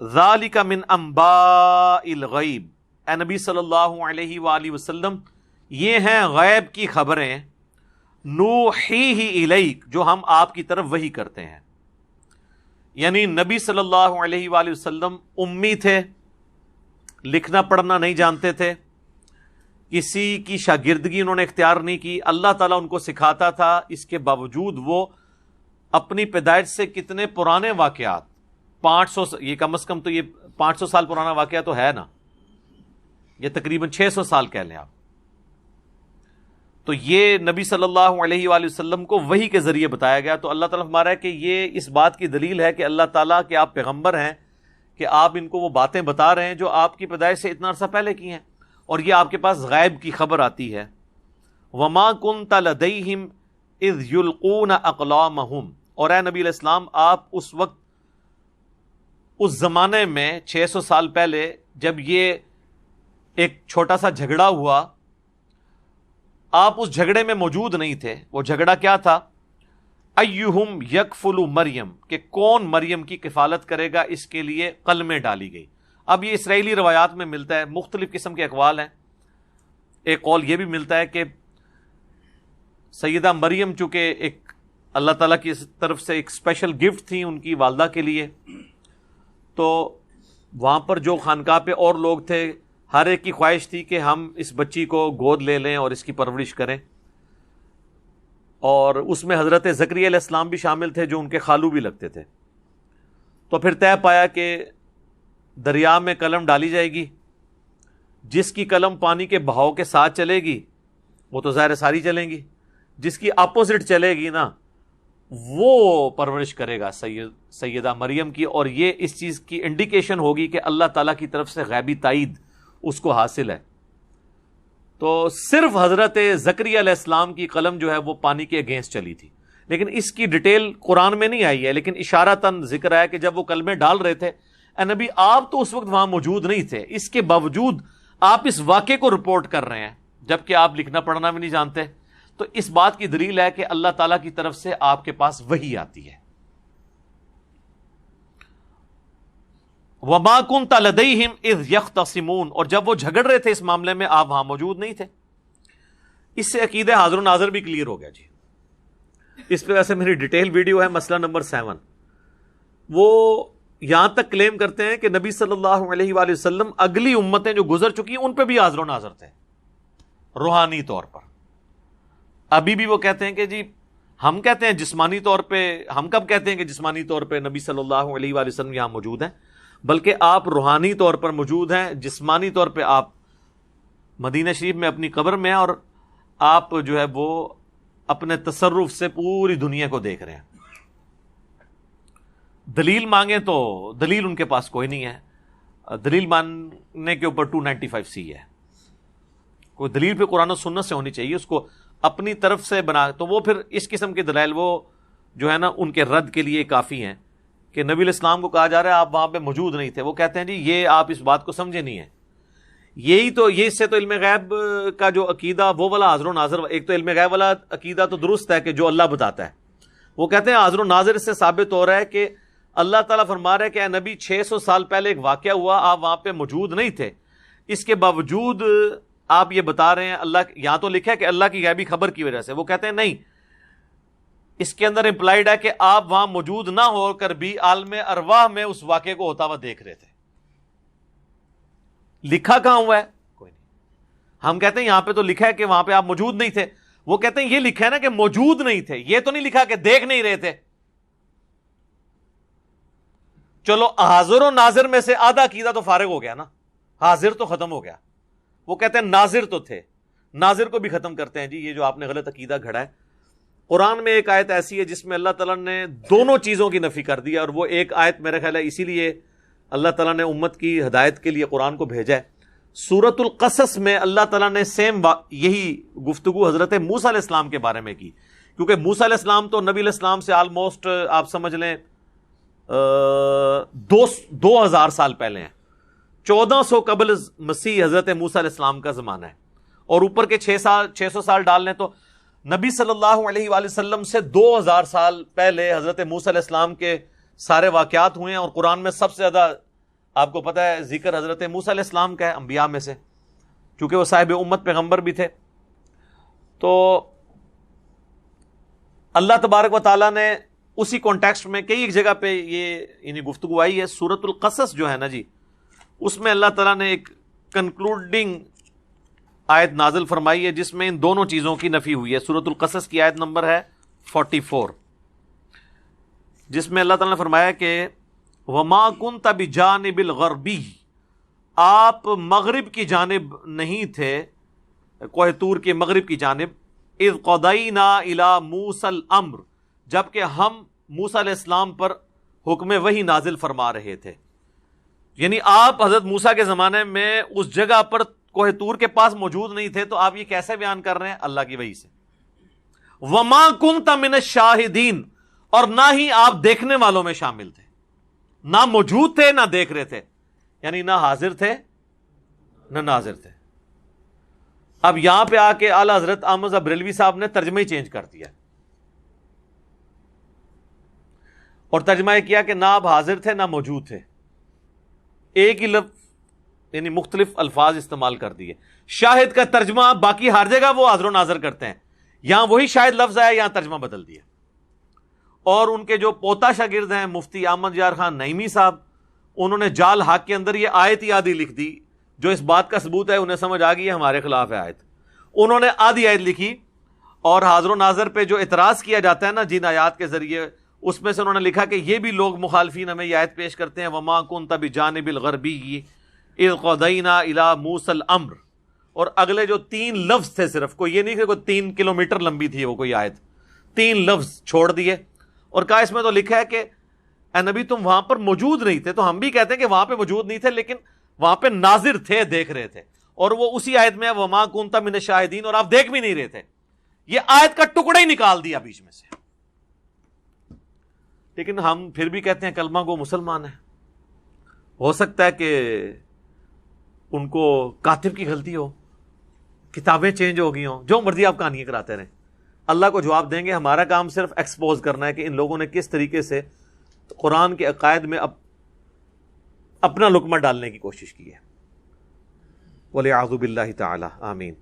ذالک من انباء الغیب، اے نبی صلی اللہ علیہ وآلہ وسلم یہ ہیں غیب کی خبریں، نوحیہ الیک جو ہم آپ کی طرف وحی کرتے ہیں. یعنی نبی صلی اللہ علیہ وآلہ وسلم امی تھے، لکھنا پڑھنا نہیں جانتے تھے، کسی کی شاگردگی انہوں نے اختیار نہیں کی، اللہ تعالیٰ ان کو سکھاتا تھا. اس کے باوجود وہ اپنی پیدائش سے کتنے پرانے واقعات، 500، یہ کم از کم تو یہ 500 سال پرانا واقعہ تو ہے نا، یہ تقریباً 600 سال کہہ لیں آپ. تو یہ نبی صلی اللہ علیہ وآلہ وسلم کو وحی کے ذریعے بتایا گیا. تو اللہ تعالیٰ فرما رہا ہے کہ یہ اس بات کی دلیل ہے کہ اللہ تعالیٰ کے آپ پیغمبر ہیں، کہ آپ ان کو وہ باتیں بتا رہے ہیں جو آپ کی پیدائش سے اتنا عرصہ پہلے کی ہیں، اور یہ آپ کے پاس غیب کی خبر آتی ہے. وَمَا كُنْتَ لَدَيْهِمْ إِذْ يُلْقُونَ أَقْلَامَهُمْ، اور اے نبی علیہ السلام آپ اس وقت، اس زمانے میں 600 سال پہلے جب یہ ایک چھوٹا سا جھگڑا ہوا، آپ اس جھگڑے میں موجود نہیں تھے. وہ جھگڑا کیا تھا؟ ایہم یکفل مریم، کہ کون مریم کی کفالت کرے گا، اس کے لیے قلمیں ڈالی گئی. اب یہ اسرائیلی روایات میں ملتا ہے، مختلف قسم کے اقوال ہیں. ایک قول یہ بھی ملتا ہے کہ سیدہ مریم چونکہ ایک اللہ تعالیٰ کی طرف سے ایک اسپیشل گفٹ تھی ان کی والدہ کے لیے، تو وہاں پر جو خانقاہ پہ اور لوگ تھے ہر ایک کی خواہش تھی کہ ہم اس بچی کو گود لے لیں اور اس کی پرورش کریں. اور اس میں حضرت زکریا علیہ السلام بھی شامل تھے جو ان کے خالو بھی لگتے تھے. تو پھر طے پایا کہ دریا میں قلم ڈالی جائے گی، جس کی قلم پانی کے بہاؤ کے ساتھ چلے گی وہ تو ظاہر ساری چلیں گی، جس کی اپوزٹ چلے گی نا وہ پرورش کرے گا سیدہ مریم کی. اور یہ اس چیز کی انڈیکیشن ہوگی کہ اللہ تعالیٰ کی طرف سے غیبی تائید اس کو حاصل ہے. تو صرف حضرت زکریا علیہ السلام کی قلم جو ہے وہ پانی کے اگینسٹ چلی تھی، لیکن اس کی ڈیٹیل قرآن میں نہیں آئی ہے، لیکن اشارتاً ذکر ہے کہ جب وہ کلمے ڈال رہے تھے، اے نبی آپ تو اس وقت وہاں موجود نہیں تھے، اس کے باوجود آپ اس واقعے کو رپورٹ کر رہے ہیں جبکہ آپ لکھنا پڑھنا بھی نہیں جانتے. تو اس بات کی دلیل ہے کہ اللہ تعالیٰ کی طرف سے آپ کے پاس وحی آتی ہے. وَمَا كُنْتَ لَدَيْهِمْ إِذْ يَخْتَصِمُونَ، اور جب وہ جھگڑ رہے تھے اس معاملے میں آپ وہاں موجود نہیں تھے. اس سے عقیدہ حاضر و ناظر بھی کلیئر ہو گیا جی. اس پہ ویسے میری ڈیٹیل ویڈیو ہے، مسئلہ نمبر 7. وہ یہاں تک کلیم کرتے ہیں کہ نبی صلی اللہ علیہ وآلہ وسلم اگلی امتیں جو گزر چکی ہیں ان پہ بھی حاضر و ناظر تھے روحانی طور پر. ابھی بھی وہ کہتے ہیں کہ جی ہم کہتے ہیں جسمانی طور پہ، ہم کب کہتے ہیں کہ جسمانی طور پہ نبی صلی اللہ علیہ وآلہ وسلم یہاں موجود ہیں، بلکہ آپ روحانی طور پر موجود ہیں. جسمانی طور پہ آپ مدینہ شریف میں اپنی قبر میں ہیں، اور آپ جو ہے وہ اپنے تصرف سے پوری دنیا کو دیکھ رہے ہیں. دلیل مانگیں تو دلیل ان کے پاس کوئی نہیں ہے. دلیل ماننے کے اوپر 295C ہے. کوئی دلیل پہ قرآن و سنت سے ہونی چاہیے، اس کو اپنی طرف سے بنا. تو وہ پھر اس قسم کے دلائل وہ جو ہے نا ان کے رد کے لیے کافی ہیں کہ نبی علیہ السلام کو کہا جا رہا ہے آپ وہاں پہ موجود نہیں تھے. وہ کہتے ہیں جی یہ آپ اس بات کو سمجھے نہیں ہیں. یہی تو یہ اس سے تو علم غیب کا جو عقیدہ وہ والا حاضر و ناظر، ایک تو علم غیب والا عقیدہ تو درست ہے کہ جو اللہ بتاتا ہے، وہ کہتے ہیں حاضر و ناظر اس سے ثابت ہو رہا ہے کہ اللہ تعالیٰ فرما رہا ہے کہ اے نبی 600 سال پہلے ایک واقعہ ہوا، آپ وہاں پہ موجود نہیں تھے، اس کے باوجود آپ یہ بتا رہے ہیں. اللہ یہاں تو لکھا ہے کہ اللہ کی غیبی خبر کی وجہ سے. وہ کہتے ہیں نہیں، اس کے اندر امپلائڈ ہے کہ آپ وہاں موجود نہ ہو کر بھی عالم ارواح میں اس واقعے کو ہوتا ہوا دیکھ رہے تھے. لکھا کہاں ہوا ہے؟ کوئی نہیں. ہم کہتے ہیں یہاں پہ تو لکھا ہے کہ وہاں پہ آپ موجود نہیں تھے. وہ کہتے ہیں یہ لکھا ہے نا کہ موجود نہیں تھے، یہ تو نہیں لکھا کہ دیکھ نہیں رہے تھے. چلو حاضر و ناظر میں سے آدھا عقیدہ تو فارغ ہو گیا نا، حاضر تو ختم ہو گیا. وہ کہتے ہیں ناظر تو تھے، ناظر کو بھی ختم کرتے ہیں. جی یہ جو آپ نے غلط عقیدہ گھڑا ہے. قرآن میں ایک آیت ایسی ہے جس میں اللہ تعالیٰ نے دونوں چیزوں کی نفی کر دی، اور وہ ایک آیت میرا خیال ہے اسی لیے اللہ تعالیٰ نے امت کی ہدایت کے لیے قرآن کو بھیجا ہے. سورۃ القصص میں اللہ تعالیٰ نے سیم یہی گفتگو حضرت موسیٰ علیہ السلام کے بارے میں کی، کیونکہ موسیٰ علیہ السلام تو نبی علیہ السلام سے آلموسٹ آپ سمجھ لیں 2000 سال پہلے ہیں. 1400 قبل مسیح حضرت موسیٰ علیہ السلام کا زمانہ ہے، اور اوپر کے 600 سال ڈال لیں تو نبی صلی اللہ علیہ وآلہ وسلم سے 2000 سال پہلے حضرت موسیٰ علیہ السلام کے سارے واقعات ہوئے ہیں. اور قرآن میں سب سے زیادہ آپ کو پتہ ہے ذکر حضرت موسیٰ علیہ السلام کا ہے انبیاء میں سے، چونکہ وہ صاحب امت پیغمبر بھی تھے. تو اللہ تبارک و تعالیٰ نے اسی کانٹیکسٹ میں کئی ایک جگہ پہ یہ یعنی گفتگو آئی ہے. سورۃ القصص جو ہے نا جی، اس میں اللہ تعالیٰ نے ایک کنکلوڈنگ آیت نازل فرمائی ہے جس میں ان دونوں چیزوں کی نفی ہوئی ہے. سورۃ القصص کی آیت نمبر ہے 44، جس میں اللہ تعالیٰ نے فرمایا کہ وَمَا كُنْتَ بِجَانِبِ الْغَرْبِيِّ، آپ مغرب کی جانب نہیں تھے، کوہ طور کے مغرب کی جانب، اذ قضینا الی موسیٰ الامر، جبکہ ہم موسیٰ علیہ السلام پر حکم وحی نازل فرما رہے تھے. یعنی آپ حضرت موسیٰ کے زمانے میں اس جگہ پر کوہ طور کے پاس موجود نہیں تھے، تو آپ یہ کیسے بیان کر رہے ہیں؟ اللہ کی وحی سے. وما کنت من الشاہدین، اور نہ ہی آپ دیکھنے والوں میں شامل تھے، نہ موجود تھے نہ دیکھ رہے تھے، یعنی نہ حاضر تھے نہ ناظر تھے. اب یہاں پہ آ کے اعلی حضرت احمد رضا بریلوی صاحب نے ترجمہ ہی چینج کر دیا، اور ترجمہ یہ کیا کہ نہ آپ حاضر تھے نہ موجود تھے. ایک ہی لفظ یعنی مختلف الفاظ استعمال کر دیے. شاہد کا ترجمہ باقی ہر جگہ وہ حاضر و ناظر کرتے ہیں، یہاں وہی شاہد لفظ آیا، یہاں ترجمہ بدل دیا. اور ان کے جو پوتا شاگرد ہیں مفتی احمد یار خان نعیمی صاحب، انہوں نے جال حق کے اندر یہ آیت ہی آدھی لکھ دی، جو اس بات کا ثبوت ہے انہیں سمجھ آ گئی ہے ہمارے خلاف ہے آیت. انہوں نے آدھی آیت لکھی، اور حاضر و ناظر پہ جو اعتراض کیا جاتا ہے نا جن آیات کے ذریعے، اس میں سے انہوں نے لکھا کہ یہ بھی لوگ مخالفین ہمیں یہ آیت پیش کرتے ہیں وما کنت بجانب الغربی اذ قضینا الی موسیٰ الامر. اور اگلے جو 3 لفظ تھے، صرف کوئی یہ نہیں کہ کوئی 3 کلومیٹر لمبی تھی وہ کوئی آیت، 3 لفظ چھوڑ دیے اور کہا اس میں تو لکھا ہے کہ اے نبی تم وہاں پر موجود نہیں تھے. تو ہم بھی کہتے ہیں کہ وہاں پہ موجود نہیں تھے، لیکن وہاں پہ ناظر تھے، دیکھ رہے تھے. اور وہ اسی آیت میں وما کنت من الشاہدین، اور آپ دیکھ بھی نہیں رہے تھے. یہ آیت کا ٹکڑا ہی نکال دیا بیچ میں سے. لیکن ہم پھر بھی کہتے ہیں کلمہ گو مسلمان ہیں. ہو سکتا ہے کہ ان کو کاتب کی غلطی ہو، کتابیں چینج ہو گئی ہوں، جو مرضی آپ کہانیاں کراتے رہیں، اللہ کو جواب دیں گے. ہمارا کام صرف ایکسپوز کرنا ہے کہ ان لوگوں نے کس طریقے سے قرآن کے عقائد میں اپنا لقمہ ڈالنے کی کوشش کی ہے. وَلِعَاذُ بِاللَّهِ تَعَالَى آمین.